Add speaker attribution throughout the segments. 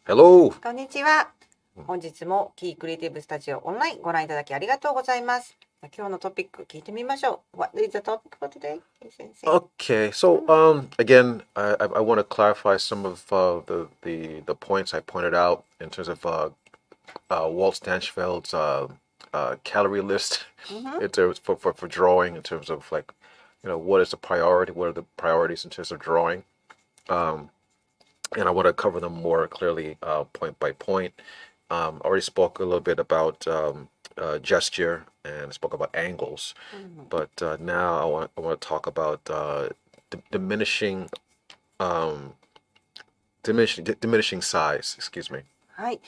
Speaker 1: Hello!
Speaker 2: こんにちは。本日もキークリエイティブスタジオオンラインご覧いただきありがとうございます。今日のトピック聞いてみましょう。What is the topic for today? 先生。
Speaker 1: Okay, so again, I want to clarify some of the points I pointed out in terms of Walt Stanchfeld's calorie list in terms for drawing, in terms of like, what is the priority, what are the priorities in terms of drawing, and I want to cover them more clearly, point by point. Already spoke a little bit about gesture and spoke about angles, but now I want to talk about diminishing size. Excuse me.
Speaker 2: はい。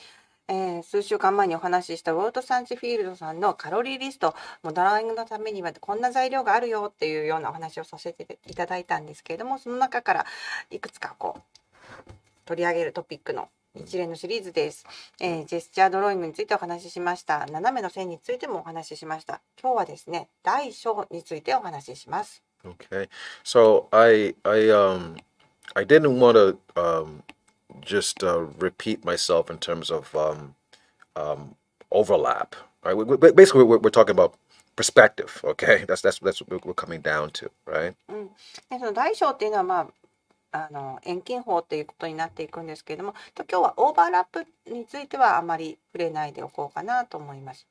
Speaker 2: 数週間前にお話ししたウォルト・サンチフィールドさんのカロリーリスト、もうドラーイングのためにはこんな材料があるよっていうようなお話をさせていただいたんですけれども、その中からいくつか取り上げるトピックの一連のシリーズです。ジェスチャードローイングについてお話ししました。斜めの線についてもお話ししました。今日はですね、大小についてお話しします。
Speaker 1: Okay, so I didn't want to just repeat myself in terms of overlap. Right? Basically, we're talking about perspective. Okay, that's what we're coming down to, right?
Speaker 2: でその大小っていうのは遠近法っていうことになっていくんですけれども、今日はオーバーラップについてはあまり触れないでおこうかなと思います。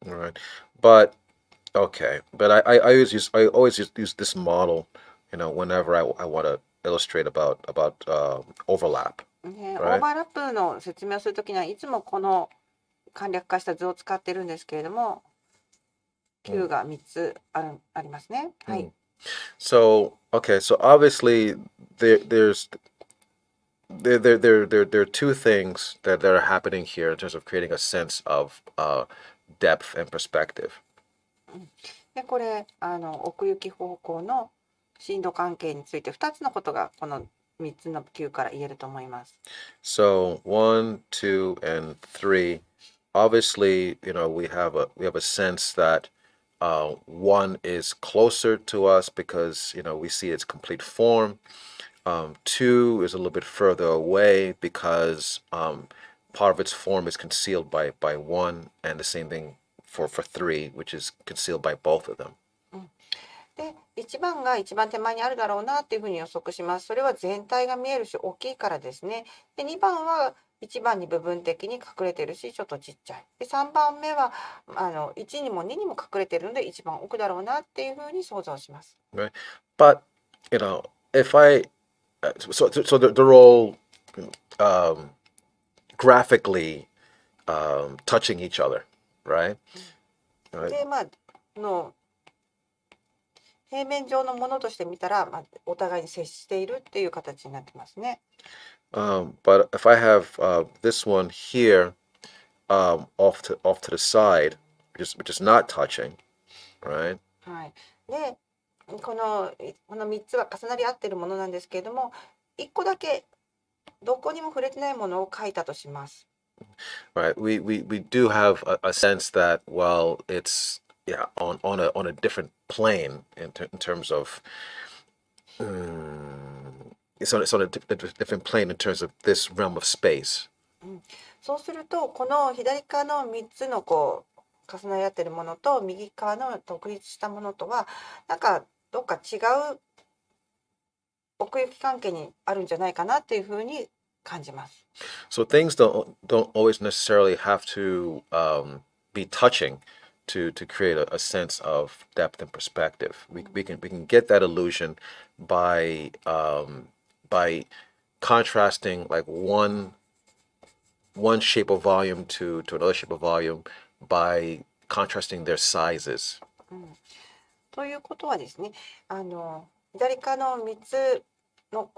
Speaker 1: All right, but I always use this model, whenever I want to illustrate about overlap.
Speaker 2: オーバーラップの説明をするときにはいつもこの簡略化した図を使ってるんですけれども、Q が3つありますね。はい。
Speaker 1: So obviously there are two things that are happening here in terms of creating a sense of depth and perspective.
Speaker 2: でこれ奥行き方向の深度関係について2つのことがこの3つの Q から言えると思います。
Speaker 1: So 1, 2, and 3, obviously, we have a sense that one is closer to us because we see its complete form. Two is a little bit further away because part of its form is concealed by one, and the same thing for three, which is concealed by both of them.
Speaker 2: で1番が一番手前にあるだろうなっていうふうに予測します。それは全体が見えるし大きいからですね。で2番は1番に部分的に隠れてるしちょっとちっちゃい。で3番目は1にも2にも隠れてるので一番奥だろうなっていうふうに想像します。
Speaker 1: Right, but if so they're all graphically touching each other, right?
Speaker 2: で平面上のものとして見たら、お互いに接しているっていう形になってますね。
Speaker 1: But if I have this one here off to the side, which is not touching, right?
Speaker 2: はい。で、この3つは重なり合っているものなんですけれども、1個だけどこにも触れてないものを書いたとします。
Speaker 1: Right. We do have a sense that, well, it's on a different plane in terms of it's on a different plane in terms of this realm of space.
Speaker 2: そうするとこの左側の3つの重なり合っているものと右側の独立したものとはなんかどっか違う奥行き関係にあるんじゃないかなっていうふうに感じます。
Speaker 1: So things don't always necessarily have to be touching to create a sense of depth and perspective. We can get that illusion by contrasting like one shape of volume to another shape of volume by contrasting their sizes.
Speaker 2: ということはですね、左側の3つの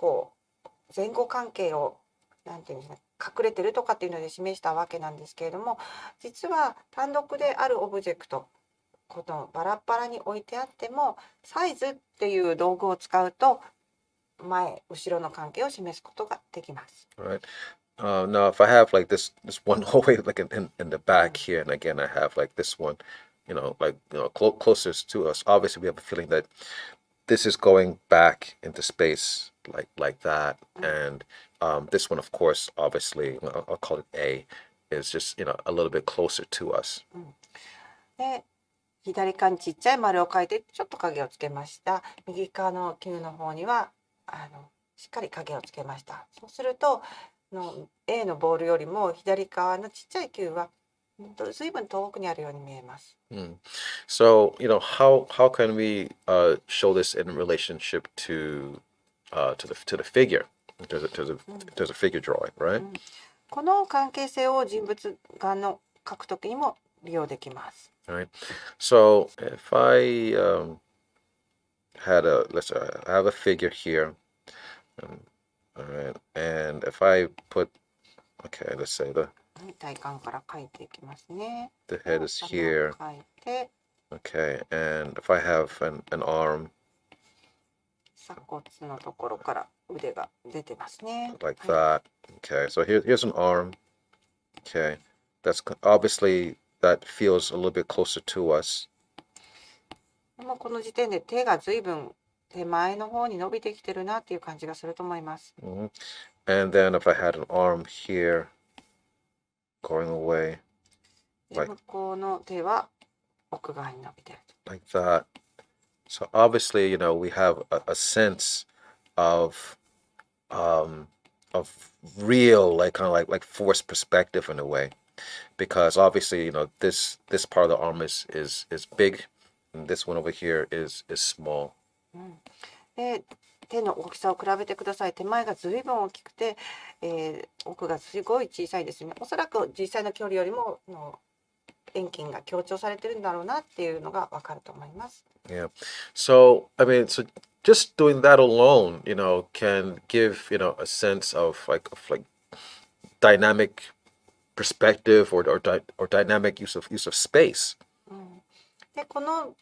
Speaker 2: 前後関係をなんていうんですか、隠れてるとかっていうので示したわけなんですけれども、実は単独であるオブジェクト、このバラバラに置いてあってもサイズっていう道具を使うと前後ろの関係を示すことができます。
Speaker 1: Right. Now, if I have like this one whole way like in the back here, and again I have like this one, closest to us. Obviously, we have a feeling that this is going back into space like that, and This one, of course, obviously, I'll call it A, is just, a little bit closer to us.
Speaker 2: で、左側にちっちゃい丸を描いてちょっと影をつけました。右側の球の方にはしっかり影をつけました。そうするとA のボールよりも左側のちっちゃい球は随分遠くにあるように見えます。
Speaker 1: So, how can we show this in relationship to the figure? There's a figure drawing, right?
Speaker 2: この関係性を人物画の描くときにも利用できます。
Speaker 1: Right. So if I I have a figure here, all right, and if I put, okay, let's say
Speaker 2: 体幹から描いていきますね。
Speaker 1: the head is here,
Speaker 2: 描いて、
Speaker 1: okay, and if I have an arm
Speaker 2: 鎖骨のところから腕が出てますね。
Speaker 1: like that, okay, so here's an arm, okay, that's obviously that feels a little bit closer to us.
Speaker 2: もうこの時点で手がずいぶん手前の方に伸びてきてるなっていう感じがすると思います。
Speaker 1: And then if I had an arm here going away,
Speaker 2: で、向こうの手は奥側に伸びてる。
Speaker 1: like that. So obviously, we have a sense of real, like kind of like forced perspective in a way, because obviously, this part of the arm is big, and this one over here is small.
Speaker 2: で、手の大きさを比べてください。手前がずいぶん大きくて、奥がすごい小さいですね。おそらく実際の距離よりも遠近が強調されてるんだろうなっていうのがわかると思います。
Speaker 1: Yeah. So just doing that alone, can give, a sense of like dynamic perspective or dynamic use of space.
Speaker 2: で、この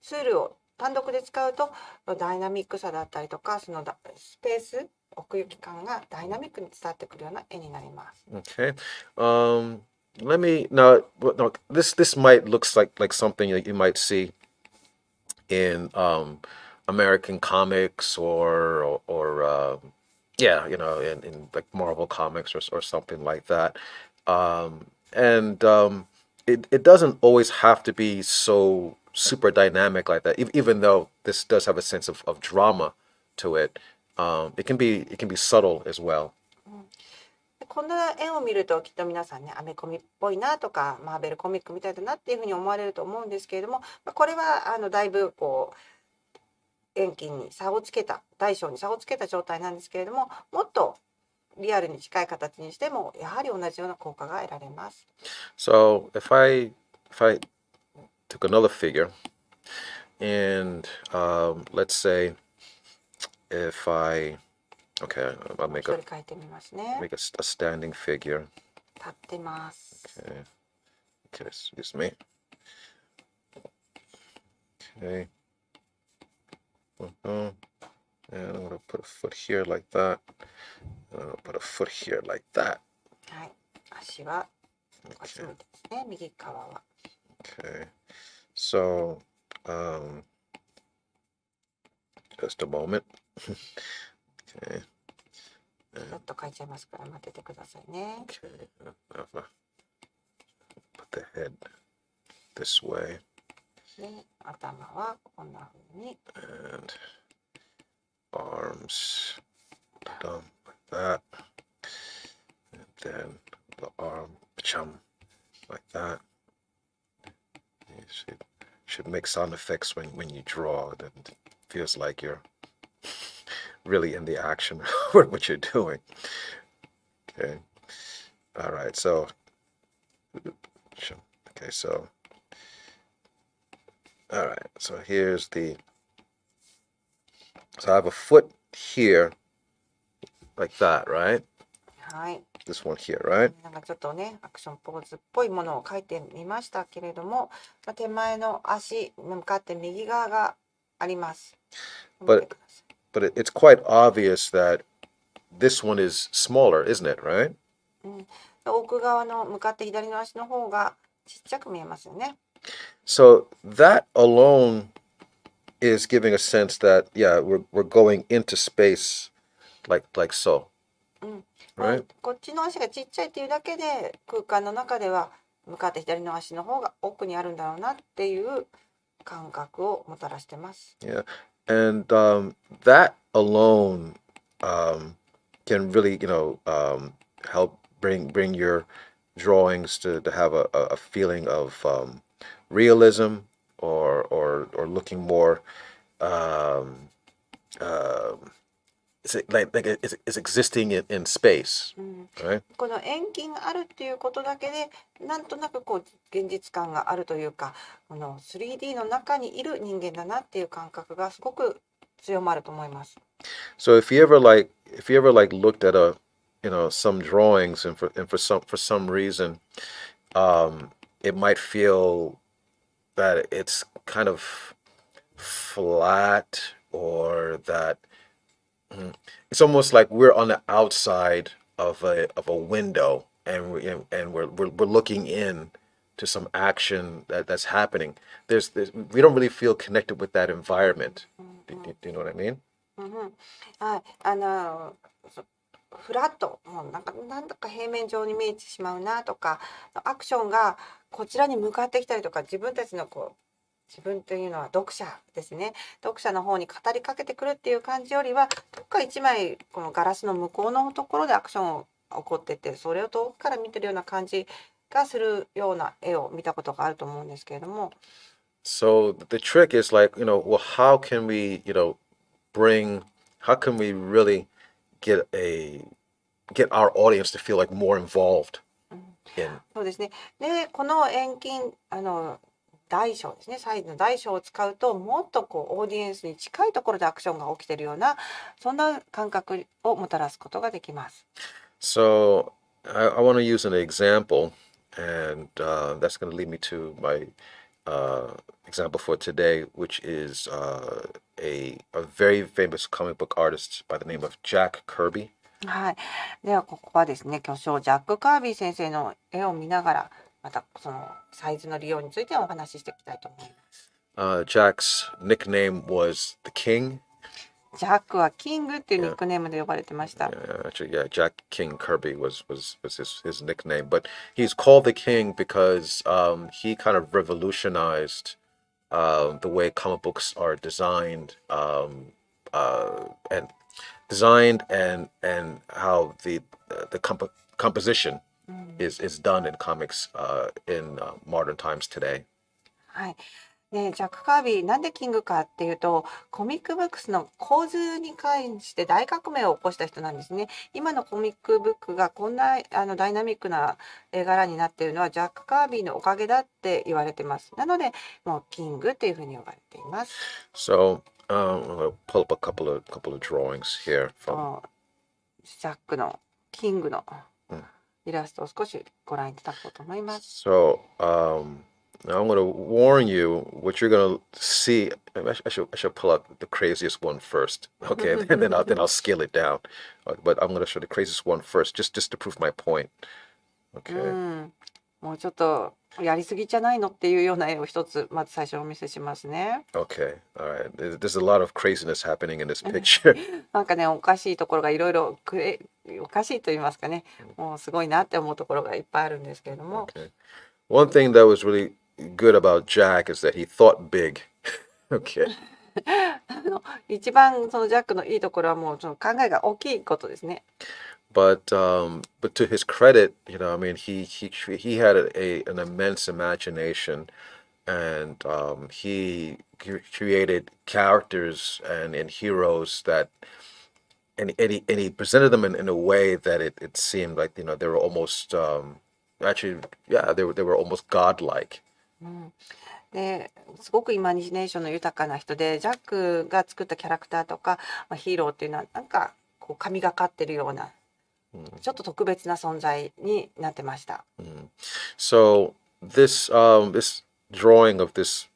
Speaker 2: ツールを単独で使うとダイナミックさだったりとか、そのスペース、奥行き感がダイナミックに伝わってくるような絵になります。
Speaker 1: Okay. Let me now. No, this might looks like something that you might see in American comics or yeah, in like Marvel comics or something like that. It doesn't always have to be so super dynamic like that. Even though this does have a sense of drama to it, it can be subtle as well.
Speaker 2: こんな絵を見るときっと皆さんね、アメコミっぽいなとかマーベルコミックみたいだなっていうふうに思われると思うんですけれども、これはだいぶ遠近に差をつけた、大小に差をつけた状態なんですけれども、もっとリアルに近い形にしてもやはり同じような効果が得られます。
Speaker 1: So if I took another figure and let's say if Okay, I'll make a standing figure.
Speaker 2: 立ってます。
Speaker 1: Okay, excuse me. Okay. And I'm gonna put a foot here like that. And I'm gonna put a foot here like that.
Speaker 2: はい。足は足向いてですね。右側は。
Speaker 1: Okay. So, just a moment. Okay.
Speaker 2: ちょっと書いちゃいますから待っててくださいね。
Speaker 1: Okay. Put the head this way.
Speaker 2: で、頭はこんな風に。
Speaker 1: And arms done like that. And then the arm chum like that. You should make sound effects when you draw. It feels like you're really in the action of what you're doing. Okay. All right. So, okay. So, all right. So here's so I have a foot here like that, right?
Speaker 2: はい。
Speaker 1: This one here, right?
Speaker 2: なんかちょっとね、アクションポーズっぽいものを描いてみましたけれども、手前の足に向かって右側があります。
Speaker 1: But it's quite obvious that this one is smaller, isn't it, right?
Speaker 2: 奥側の向かって左の足の方がちっちゃく見えますよね。
Speaker 1: So that alone is giving a sense that, yeah, we're going into space like so. right?
Speaker 2: こっちの足がちっちゃいっていうだけで空間の中では向かって左の足の方が奥にあるんだろうなっていう感覚をもたらしてます。
Speaker 1: Yeah, and that alone can really, help bring your drawings to have a feeling of realism or looking more um, uh, it's existing in space,
Speaker 2: うん、
Speaker 1: right?
Speaker 2: この遠近があるっていうことだけでなんとなくこう現実感があるというか、この 3D の中にいる人間だなっていう感覚がすごく強まると思います。
Speaker 1: So if you ever looked at some drawings and for some reason it might feel that it's kind of flat or that it's almost like we're on the outside of a window and we're looking in to some action that's happening. We don't really feel connected with that environment. Do you know what I mean?
Speaker 2: うんうん、はい、フラット、もうなんだか平面上に見えてしまうなとか、アクションがこちらに向かってきたりとか、自分たちの自分というのは読者ですね。読者の方に語りかけてくるっていう感じよりは、どっか一枚このガラスの向こうのところでアクションを起こってて、それを遠くから見てるような感じがするような絵を見たことがあると思うんですけれども。
Speaker 1: So the trick is like, well, how can we, how can we really get our audience to feel like more involved in?
Speaker 2: そうですね。で、この遠近大小ですね、サイズの大小を使うともっとオーディエンスに近いところでアクションが起きているような、そんな感覚をもたらすことができます。
Speaker 1: So I want to use an example, and that's going to lead me to my example for today, which is a very famous comic book artist by the name of Jack Kirby.
Speaker 2: はい。ではここはですね、巨匠ジャック・カービー先生の絵を見ながら、またそのサイズの利用についてお話ししていきたいと思います。
Speaker 1: Jack's nickname was the King.
Speaker 2: ジャックはキングっていうニックネームで呼ばれてました。
Speaker 1: Actually, Jack King Kirby was his nickname, but he's called the King because he kind of revolutionized the way comic books are designed, and how the composition is done in comics in modern times today.
Speaker 2: はい。で、ジャック・カービーなんでキングかっていうと、コミックブックスの構図に関して大革命を起こした人なんですね。今のコミックブックがこんなダイナミックな絵柄になっているのはジャック・カービーのおかげだって言われてます。なのでもうキングっていうふうに呼ばれています。
Speaker 1: So I'm gonna pull up a couple of drawings here from.
Speaker 2: ジャックのキングのイラストを少しご覧いただこうと思います。
Speaker 1: So now I'm going to warn you what you're going to see. I should pull out the craziest one first, okay? And then I'll scale it down. But I'm going to show the craziest one first, just to prove my point.
Speaker 2: う
Speaker 1: Okay.
Speaker 2: ん、もうちょっとやりすぎじゃないのっていうような絵を一つまず最初お見せしますね。
Speaker 1: Okay. All right. There's a lot of craziness happening in this picture.
Speaker 2: なんかね、おかしいところがいろいろおかしいと言いますかね、もうすごいなって思うところがいっぱいあるんですけれども、
Speaker 1: Okay. One thing that was really good about Jack is that he thought big. Okay.
Speaker 2: 一番そのジャックのいいところはもうその考えが大きいことですね。
Speaker 1: But to his credit, I mean, he had an immense imagination, and he created characters and heroes that, and he presented them in a way that it seemed like they were almost actually, yeah, they were almost godlike.
Speaker 2: ですごくイマジネーションの豊かな人で、ジャックが作ったキャラクターとか、ヒーローっていうのはなんか神がかってるような、ちょっと特別な存在になってました。
Speaker 1: So this drawing of this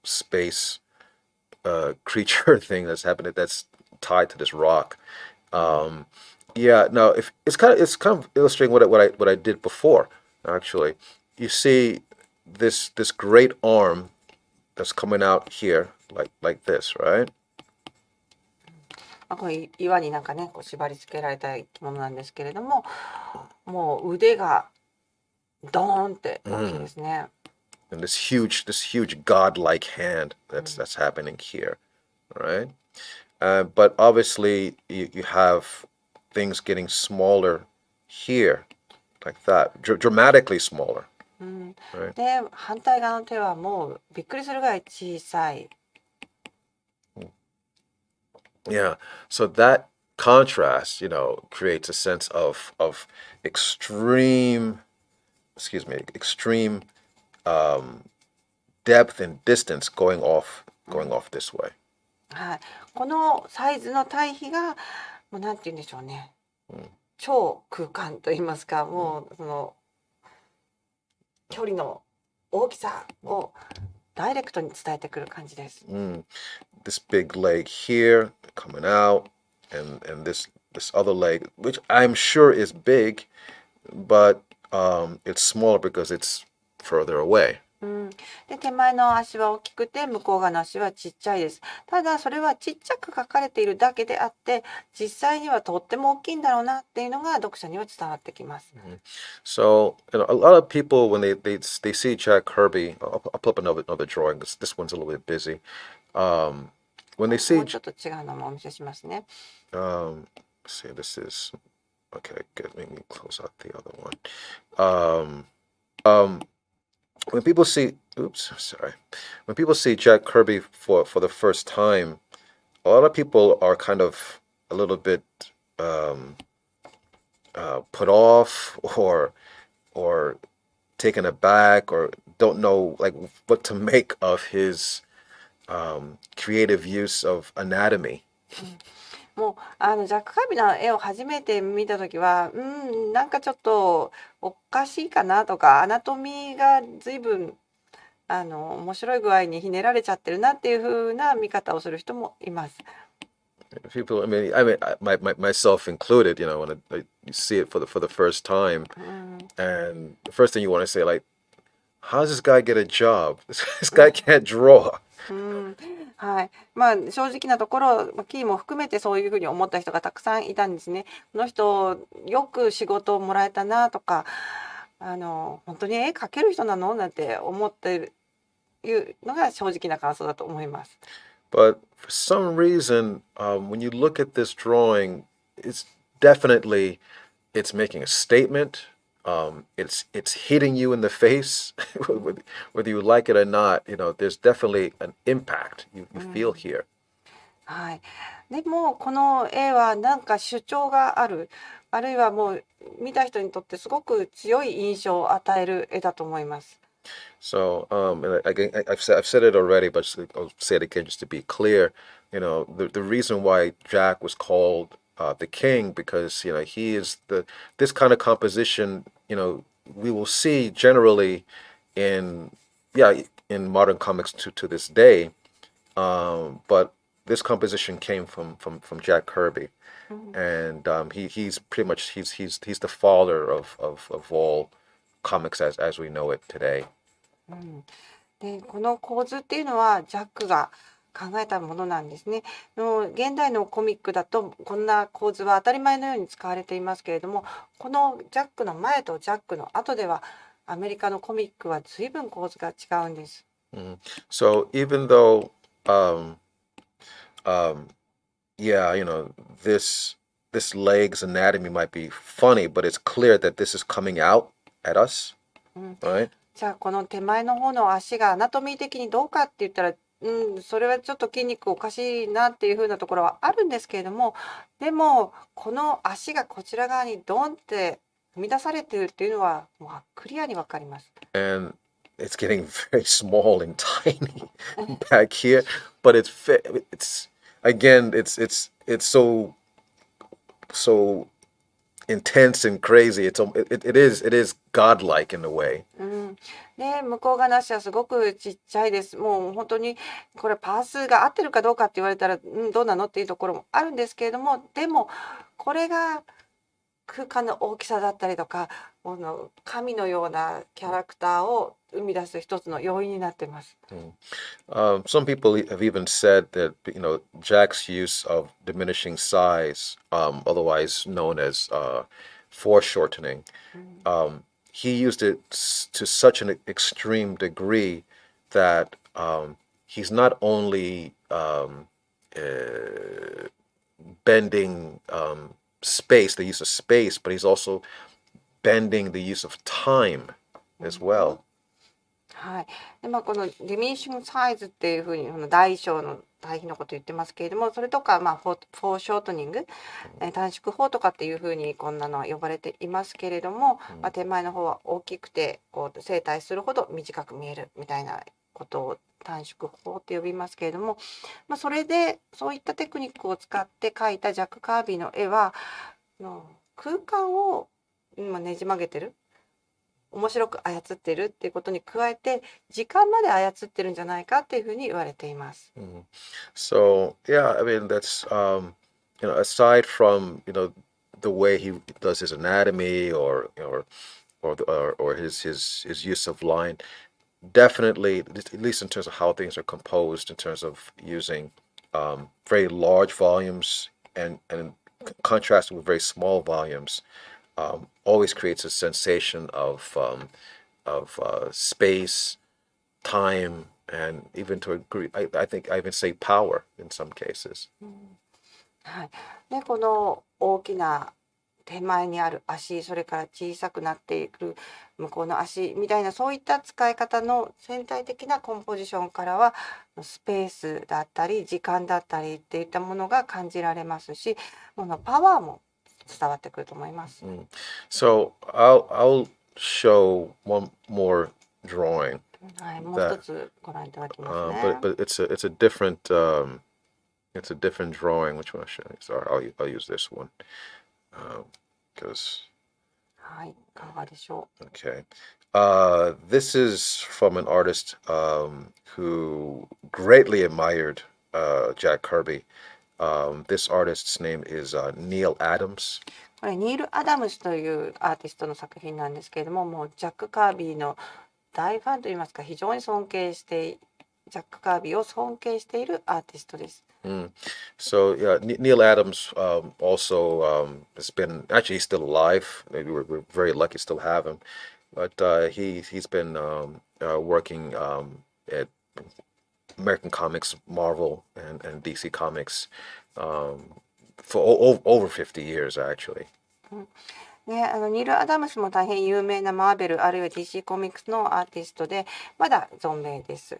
Speaker 1: space creature thing that's happening, that's tied to this rock. Yeah, no, if it's kind of illustrating what I did before. Actually, you see this great arm that's coming out here like this, right?
Speaker 2: これ岩になんかねこう縛り付けられた生き物なんですけれども、もう腕がドーンって大きいですね。
Speaker 1: And this huge godlike hand that's happening here, all right? But obviously, you have things getting smaller here, like that, dramatically smaller,
Speaker 2: うん、
Speaker 1: right?
Speaker 2: で反対側の手はもうびっくりするぐらい小さい。
Speaker 1: Yeah. So that contrast, creates a sense of extreme, extreme depth and distance going off this way.
Speaker 2: はい、このサイズの対比がもうなんて言うんでしょうね、超空間と言いますか、もうその距離の大きさをダイレクトに伝えてくる感じです。
Speaker 1: This big leg here coming out, and this other leg, which I'm sure is big, but it's smaller because it's further away.
Speaker 2: で手前の足は大きくて向こう側の足はちっちゃいです。ただそれはちっちゃく書かれているだけであって実際にはとっても大きいんだろうなっていうのが読者には伝わってきます。
Speaker 1: So, a lot of people when they see Jack Kirby, I'll pull up another drawing. This one's a little bit busy. When they
Speaker 2: も
Speaker 1: see
Speaker 2: うちょっと違うのもお見せしますね。
Speaker 1: let's see, this is okay. Let me close out the other one. When people see, oops, sorry. When people see Jack Kirby for the first time, a lot of people are kind of a little bit put off or taken aback or don't know like what to make of his creative use of anatomy.
Speaker 2: もうジャック・カービーの絵を初めて見た時はなんかちょっとおかしいかなとかアナトミーが随分面白い具合にひねられちゃってるなっていう風な見方をする人もいます。
Speaker 1: People, myself included, when you see it for the first time, and the first thing you want to say, like, how does this guy get a job? This guy can't draw.
Speaker 2: はい、まあ正直なところキーも含めてそういうふうに思った人がたくさんいたんですね。この人よく仕事をもらえたなとか本当に絵描ける人なのなんて思っているのが正直な感想だと思います。
Speaker 1: But for some reason, when you look at this drawing, it's definitely it's making a statement. It's hitting you in the face, whether you like it or not. There's definitely an impact you feel here.
Speaker 2: はい、でもこの絵はなんか主張がある、あるいはもう見た人にとってすごく強い印象を与える絵だと思います。
Speaker 1: So, and I've said it already, but I'll say it again just to be clear. The reason why Jack was called the king because he is this kind of composition. We will see generally in modern comics to this day. But this composition came from Jack Kirby, and he's pretty much he's the father of all comics as we know it today.
Speaker 2: でこの構図っていうのはジャックが考えたものなんですね。現代のコミックだとこんな構図は当たり前のように使われていますけれども、このジャックの前とジャックの後ではアメリカのコミックは随分構図が違うんです。
Speaker 1: So even though yeah, this leg's anatomy might be funny, but it's clear that this is coming out at us, right?
Speaker 2: じゃあこの手前の方の足がアナトミー的にどうかって言ったら、それはちょっと筋肉おかしいなっていう風なところはあるんですけれども、でもこの足がこちら側にドンって踏み出されてるっていうのはもうクリアにわかります。
Speaker 1: And it's getting very small and tiny back here, but it's again, it's so intense and crazy. It is godlike in a way.
Speaker 2: で向こう側の足はすごくちっちゃいです。もう本当にこれパースが合ってるかどうかって言われたら、どうなのっていうところもあるんですけれども、でもこれが空間の大きさだったりとか、この神のようなキャラクターを生み出す一つの要因になってます。
Speaker 1: Some people have even said that Jack's use of diminishing size, otherwise known as foreshortening, he used it to such an extreme degree that he's not only bending space, the use of space, but he's also bending the use of time as well.
Speaker 2: はい。で、このディミニッシングサイズっていうふうに大小の対比のことを言ってますけれども、それとかフォーショートニング、短縮法とかっていうふうにこんなのは呼ばれていますけれども、手前の方は大きくてこう正対するほど短く見えるみたいなことを短縮法って呼びますけれども、それでそういったテクニックを使って描いたジャック・カービーの絵は空間をねじ曲げてる、面白く操ってるっていうことに加えて時間まで操ってるんじゃないかっていうふうに言われています。
Speaker 1: So yeah, I mean that's aside from the way he does his anatomy or his use of line, definitely at least in terms of how things are composed, in terms of using very large volumes and contrasting with very small volumes, always creates a sensation of space, time, and even to a degree, I think I even say power in some cases.
Speaker 2: はい。で、この大きな手前にある足、それから小さくなっていく向こうの足みたいなそういった使い方の全体的なコンポジションからはスペースだったり時間だったりっていったものが感じられますし、このパワーも伝わってくると思います。
Speaker 1: So I'll show one more drawing.
Speaker 2: はい、もう一つご覧いただきますね。
Speaker 1: But it's a different it's a different drawing. Which one should I use? I'll use this one because
Speaker 2: はい、いかがでしょう。
Speaker 1: okay. This is from an artist who greatly admired Jack Kirby. This artist's name is Neil Adams.
Speaker 2: これニール・アダムスというアーティストの作品なんですけれども、もうジャック・カービーの大ファンといいますか、非常に尊敬してジャック・カービーを尊敬しているアーティストです。
Speaker 1: So yeah, Neil Adams also has been actually he's still alive. Maybe we're very lucky to still have him, but he's been working at American Comics, Marvel, and DC Comics for over 50 years actually.
Speaker 2: ね、ニール・アダムスも大変有名なマーベルあるいは DC コミックスのアーティストでまだ存命です。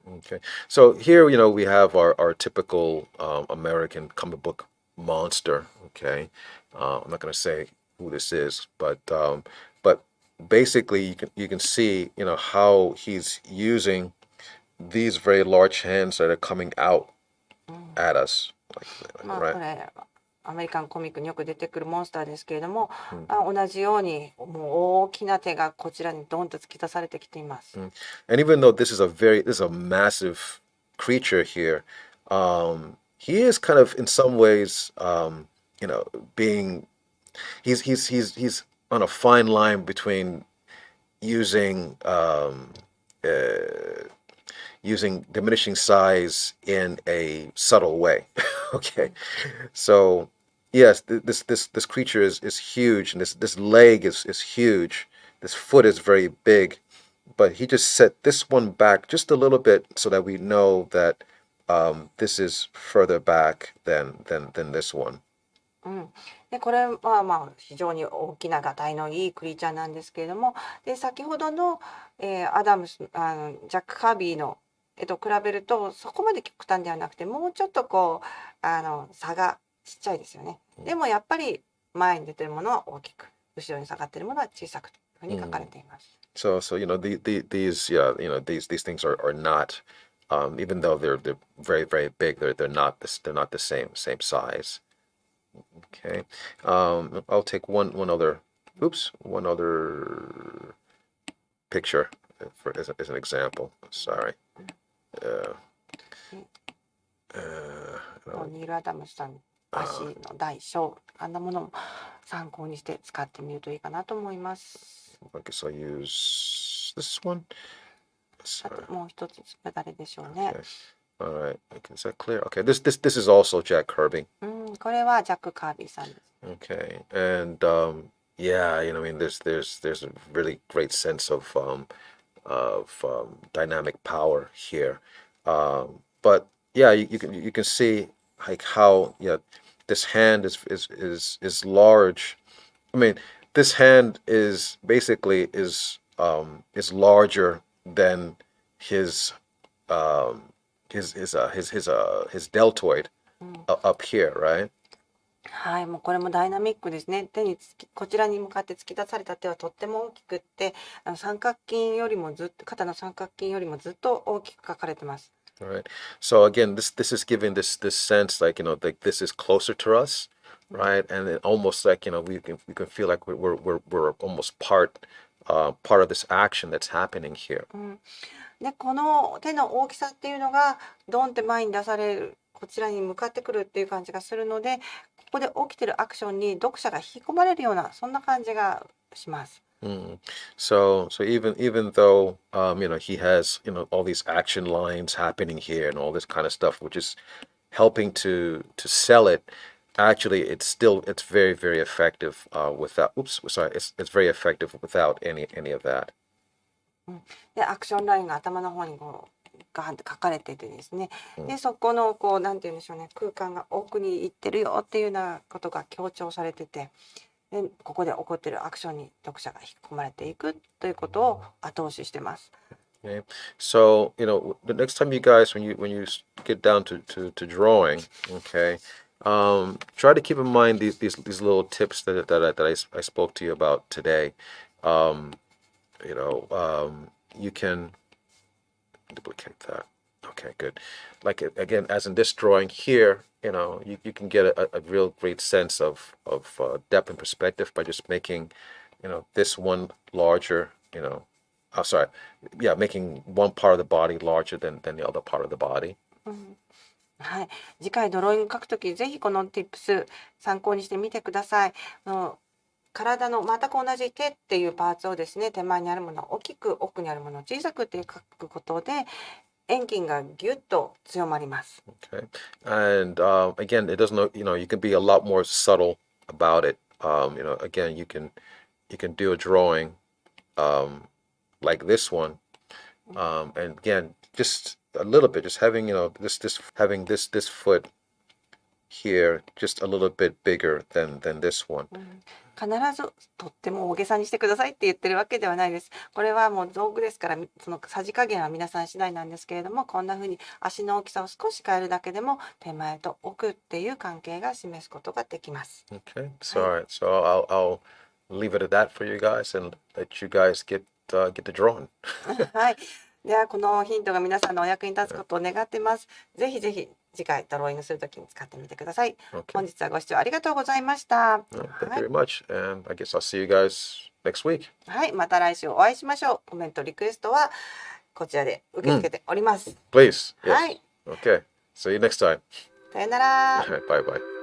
Speaker 1: Okay, so here we have our typical American comic book monster. Okay, I'm not going to say who this is, but basically you can see how he's using these very large hands that are coming out at us.
Speaker 2: こ
Speaker 1: Right?
Speaker 2: れアメリカンコミックによく出てくるモンスターですけれども、同じようにもう大きな手がこちらにドンと突き出されてきています。
Speaker 1: And even though this is a massive creature here, he is kind of in some ways, being he's on a fine line between using using diminishing size in a subtle way. Okay, so yes, this creature is huge, and this leg is huge. This foot is very big, but he just set this one back just a little bit so that we know that this is further back than this one.
Speaker 2: でこれは非常に大きながたいのいいクリーチャーなんですけれども、で先ほどの、アダムスジャック・カービーの絵と比べるとそこまで極端ではなくてもうちょっとこう差がちっちゃいですよね。でもやっぱり前に出てるものは大きく、後ろに下がってるものは小さくというふうに書かれています。
Speaker 1: So these things are not even though they're very very big, they're not the same size. Okay, I'll take one other picture as an example. Sorry.
Speaker 2: ニール・アダムスさんの足の大小あんなものも参考にして使ってみるといいかなと思います。
Speaker 1: I guess I'll use this one?
Speaker 2: あ
Speaker 1: Sorry.
Speaker 2: ともう一つ誰でしょうね。
Speaker 1: Okay. All right. Okay, is that clear? Okay. This is also Jack Kirby.
Speaker 2: これはジャック・カービーさんです。
Speaker 1: Okay. And yeah, I mean, there's a really great sense of dynamic power here. But yeah, you can see like how this hand is large. I mean, this hand is basically is larger than his his deltoid up here, right?
Speaker 2: はい、もうこれもダイナミックですね。こちらに向かって突き出された手はとっても大きくって、三角筋よりもずっと肩の三角筋よりもずっと大きく描かれてます。
Speaker 1: All right. So again, this is giving this sense like like this is closer to us, right? And it almost like we can feel like we're almost part of this action that's happening here.
Speaker 2: で、この手の大きさっていうのがドンって前に出される、こちらに向かってくるっていう感じがするので、ここで起きてるアクションに読者が引き込まれるようなそんな感じがします。
Speaker 1: So even though he has all these action lines happening here and all this kind of stuff, which is helping to sell it, actually it's very very effective without it's very effective without any of that.
Speaker 2: で、アクションラインが頭の方にこうガーンって書かれててですね、でそこのこうなんて言うんでしょうね、空間が奥に行ってるよっていうようなことが強調されてて、でここで起こってるアクションに読者が引き込まれていくということを後押ししてます。
Speaker 1: Okay. So the next time you guys when you get down to drawing, okay, try to keep in mind these little tips that I spoke to you about today. You can duplicate that. Okay, good. Like again, as in this drawing here, you can get a real great sense of depth and perspective by just making, this one larger, making one part of the body larger than the other part of the body.
Speaker 2: はい、次回ドローイング描くときぜひこの tips 参考にしてみてください。体の全く同じ手っていうパーツをですね、手前にあるものを大きく、奥にあるものを小さくって描くことで遠近がギュッと強まります。
Speaker 1: Okay. And again, it doesn't, you can be a lot more subtle about it. Again, you can do a drawing like this one. And again, just a little bit, just having, having this foot here just a little bit bigger than this one.
Speaker 2: 必ずとっても大げさにしてくださいって言ってるわけではないです。これはもう道具ですから、そのさじ加減は皆さん次第なんですけれども、こんな風に足の大きさを少し変えるだけでも手前と奥っていう関係が示すことができます。
Speaker 1: Okay, so all right, so I'll leave it at that for you guys and let you guys get the drawing.
Speaker 2: はい。ではこのヒントが皆さんのお役に立つことを願ってます。ぜひぜひ次回ドローイングするときに使ってみてください。本日はご視聴ありがとうございました。
Speaker 1: Thank you very much, and I guess I'll see you guys next week.
Speaker 2: はい、また来週お会いしましょう。コメント、リクエストはこちらで受け付けております。
Speaker 1: Please. Yes.
Speaker 2: はい。
Speaker 1: Okay. See you next time.
Speaker 2: さよなら。
Speaker 1: All right, bye bye.